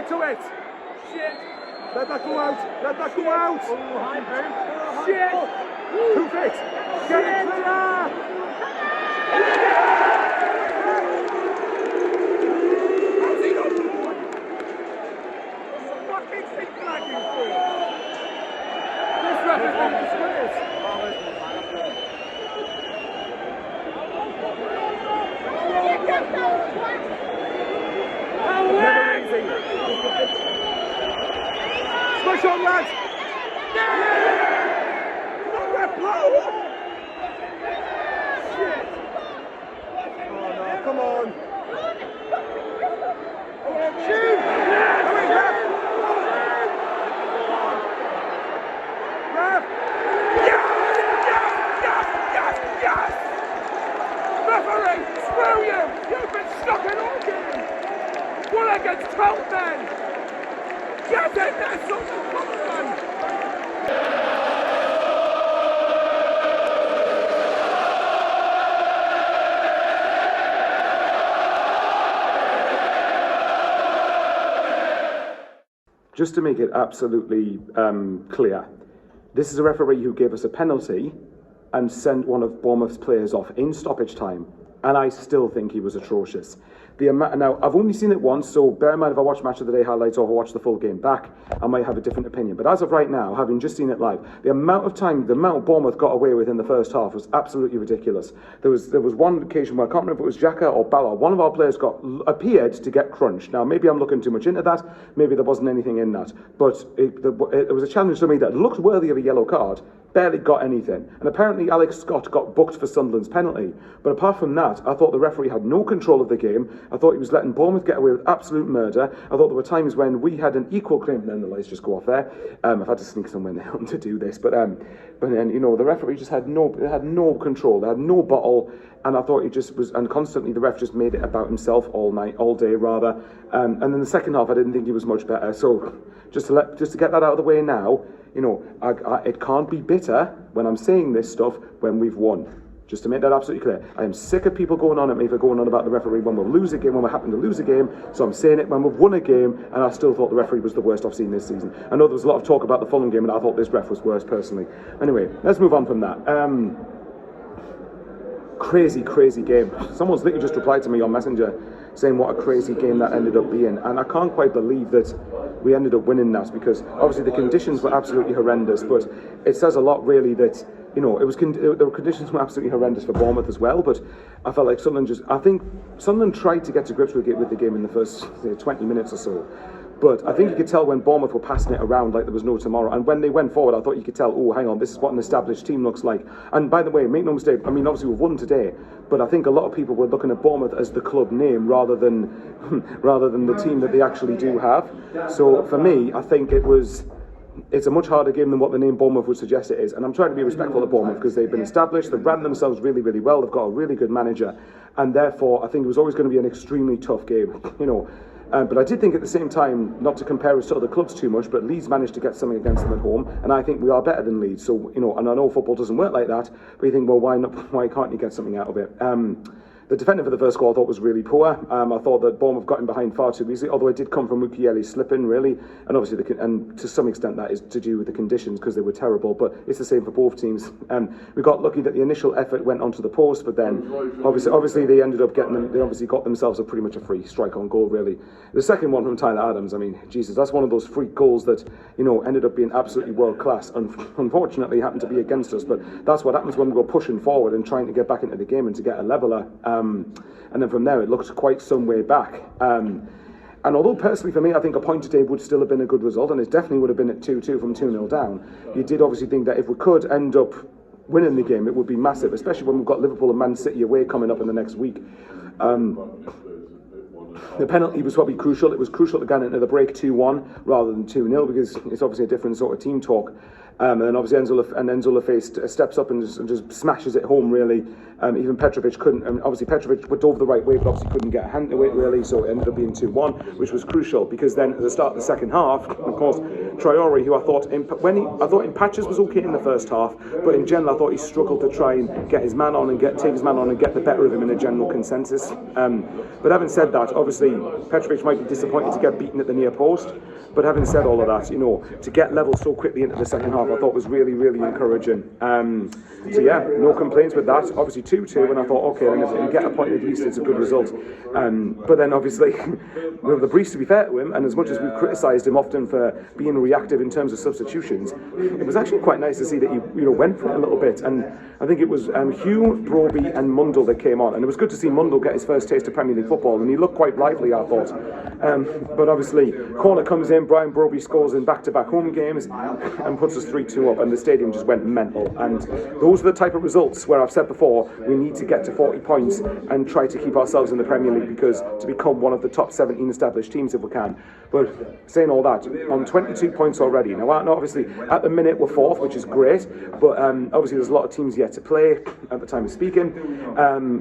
to it. Shit. Let that go out. Let that go out. Shit. Proof it. Get it clear. How's he not going? What's the fucking thing flagging for? This ref is being disgraced. Never easy. Smash on, lads! Come on, ref, blow! Shit! Oh no, come on! Shoot! Come in, ref! Ref! Yes! Referee! Screw you! You've been stuck in all game! 1 against 12 men! Get it! That's something common, man! Just to make it absolutely clear, this is a referee who gave us a penalty and sent one of Bournemouth's players off in stoppage time, and I still think he was atrocious. Now, I've only seen it once, so bear in mind if I watch Match of the Day highlights or if I watch the full game back, I might have a different opinion. But as of right now, having just seen it live, the amount Bournemouth got away with in the first half was absolutely ridiculous. There was one occasion where I can't remember if it was Xhaka or Ballard. One of our players appeared to get crunched. Now, maybe I'm looking too much into that. Maybe there wasn't anything in that. But it was a challenge to me that looked worthy of a yellow card. Barely got anything. And apparently Alex Scott got booked for Sunderland's penalty. But apart from that, I thought the referee had no control of the game. I thought he was letting Bournemouth get away with absolute murder. I thought there were times when we had an equal claim. Then the lights just go off there. I've had to sneak somewhere now to do this. But then, you know, the referee just had no control. They had no bottle. And I thought he just was, and constantly the ref just made it about himself all day rather. And then the second half, I didn't think he was much better. So just to get that out of the way now, you know, it can't be bitter when I'm saying this stuff when we've won. Just to make that absolutely clear. I am sick of people going on at me for going on about the referee when we lose a game, when we happen to lose a game. So I'm saying it when we've won a game, and I still thought the referee was the worst I've seen this season. I know there was a lot of talk about the Fulham game, and I thought this ref was worse personally. Anyway, let's move on from that. Crazy game. Someone's literally just replied to me on Messenger saying what a crazy game that ended up being, and I can't quite believe that we ended up winning that, because obviously the conditions were absolutely horrendous, but it says a lot really that, you know, the conditions were absolutely horrendous for Bournemouth as well. But I felt like Sunderland tried to get to grips with the game in the first 20 minutes or so. But I think you could tell when Bournemouth were passing it around like there was no tomorrow. And when they went forward, I thought you could tell, oh, hang on, this is what an established team looks like. And by the way, make no mistake, I mean, obviously we've won today, but I think a lot of people were looking at Bournemouth as the club name rather than the team that they actually do have. So for me, I think it's a much harder game than what the name Bournemouth would suggest it is. And I'm trying to be respectful of Bournemouth because they've been established, they've ran themselves really, really well, they've got a really good manager. And therefore, I think it was always going to be an extremely tough game, you know. But I did think at the same time, not to compare us to other clubs too much, but Leeds managed to get something against them at home, and I think we are better than Leeds. So, you know, and I know football doesn't work like that, but you think, well, why can't you get something out of it? The defending for the first goal I thought was really poor. I thought that Bournemouth got in behind far too easily, although it did come from Mukiele slipping, really. And obviously, and to some extent that is to do with the conditions because they were terrible, but it's the same for both teams. We got lucky that the initial effort went onto the post, but then obviously they ended up they obviously got themselves pretty much a free strike on goal, really. The second one from Tyler Adams, I mean, Jesus, that's one of those freak goals that, you know, ended up being absolutely world class. Unfortunately, happened to be against us, but that's what happens when we go pushing forward and trying to get back into the game and to get a leveller. And then from there, it looked quite some way back. And although personally for me, I think a point today would still have been a good result, and it definitely would have been at 2-2 from 2-0 down, you did obviously think that if we could end up winning the game, it would be massive, especially when we've got Liverpool and Man City away coming up in the next week. The penalty was probably crucial. It was crucial to get into the break 2-1 rather than 2-0 because it's obviously a different sort of team talk. And then obviously Enzo Le Fee steps up and just smashes it home, really. Even Petrovic couldn't, obviously Petrovic went over the right way, but obviously couldn't get a hand to it, really, so it ended up being 2-1, which was crucial, because then at the start of the second half, of course, Traore, who I thought in patches was okay in the first half, but in general I thought he struggled to try and get his man on and take his man on and get the better of him in a general consensus. But having said that, obviously Petrovic might be disappointed to get beaten at the near post, but having said all of that, to get level so quickly into the second half, I thought was really, really encouraging. So yeah, no complaints with that. Obviously 2-2, and I thought, okay, then if we get a point at least, it's a good result. But then obviously, the briefs, to be fair to him, and as much as we've criticised him often for being reactive in terms of substitutions, it was actually quite nice to see that he went for it a little bit. And I think it was Hugh, Brobbey and Mundle that came on, and it was good to see Mundle get his first taste of Premier League football, and he looked quite lively, I thought. But obviously, corner comes in, Brian Brobbey scores in back-to-back home games and puts us 3-2 up, and the stadium just went mental. And those are the type of results where I've said before, we need to get to 40 points and try to keep ourselves in the Premier League, because to become one of the top 17 established teams if we can. But saying all that, on 22 points already. Now obviously at the minute we're fourth, which is great, but obviously there's a lot of teams yet to play at the time of speaking,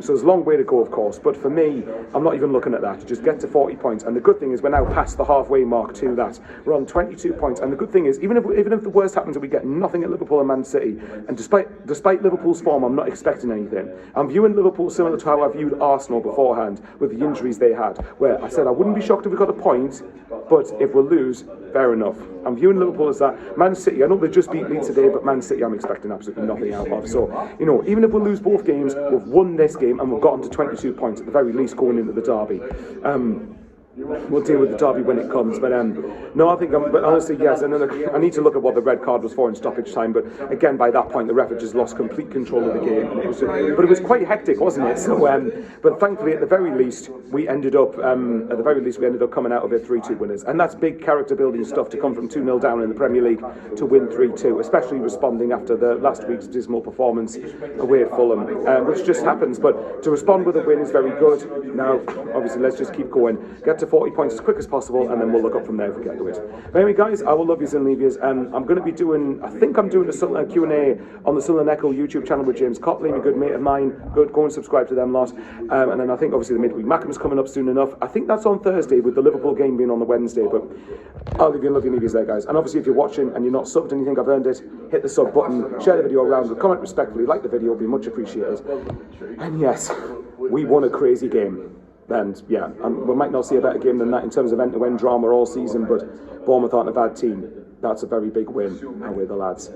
so there's a long way to go, of course. But for me, I'm not even looking at that. Just get to 40 points, and the good thing is we're now past the halfway mark to that. We're on 22 points, and the good thing is even if the worst happens and we get nothing at Liverpool and Man City, and despite Liverpool's form, I'm not expecting anything. I'm viewing Liverpool similar to how I viewed Arsenal beforehand with the injuries they had, where I said I wouldn't be shocked if we got a point, but if we lose, fair enough. I'm viewing Liverpool as that. Man City, I know they just beat Leeds today, but Man City I'm expecting absolutely nothing out of. So, even if we lose both games, we've won this game and we've gotten to 22 points at the very least going into the derby. We'll deal with the derby when it comes, but no, I think, but honestly, yes, and then I need to look at what the red card was for in stoppage time, but again, by that point, the ref had just lost complete control of the game, but it was quite hectic, wasn't it? So, but thankfully, at the very least, we ended up coming out of it 3-2 winners, and that's big character building stuff to come from 2-0 down in the Premier League to win 3-2, especially responding after the last week's dismal performance away at Fulham, which just happens, but to respond with a win is very good. Now, obviously, let's just keep going, get to 40 points as quick as possible, and then we'll look up from there if we get to it. But anyway, guys, I will love yous and leave yous. I'm going to be doing, I think I'm doing a Q&A on the Sunderland Echo YouTube channel with James Cotley, a good mate of mine. Go and subscribe to them lot. And then I think obviously the midweek Mackham's coming up soon enough. I think that's on Thursday, with the Liverpool game being on the Wednesday. But I'll leave you and love you and leave yous there, guys. And obviously if you're watching and you're not subbed and you think I've earned it, hit the sub button, share the video around, comment respectfully, like the video, it'll be much appreciated. And yes, we won a crazy game. And yeah, we might not see a better game than that in terms of end-to-end drama all season, but Bournemouth aren't a bad team. That's a very big win, and we're the lads.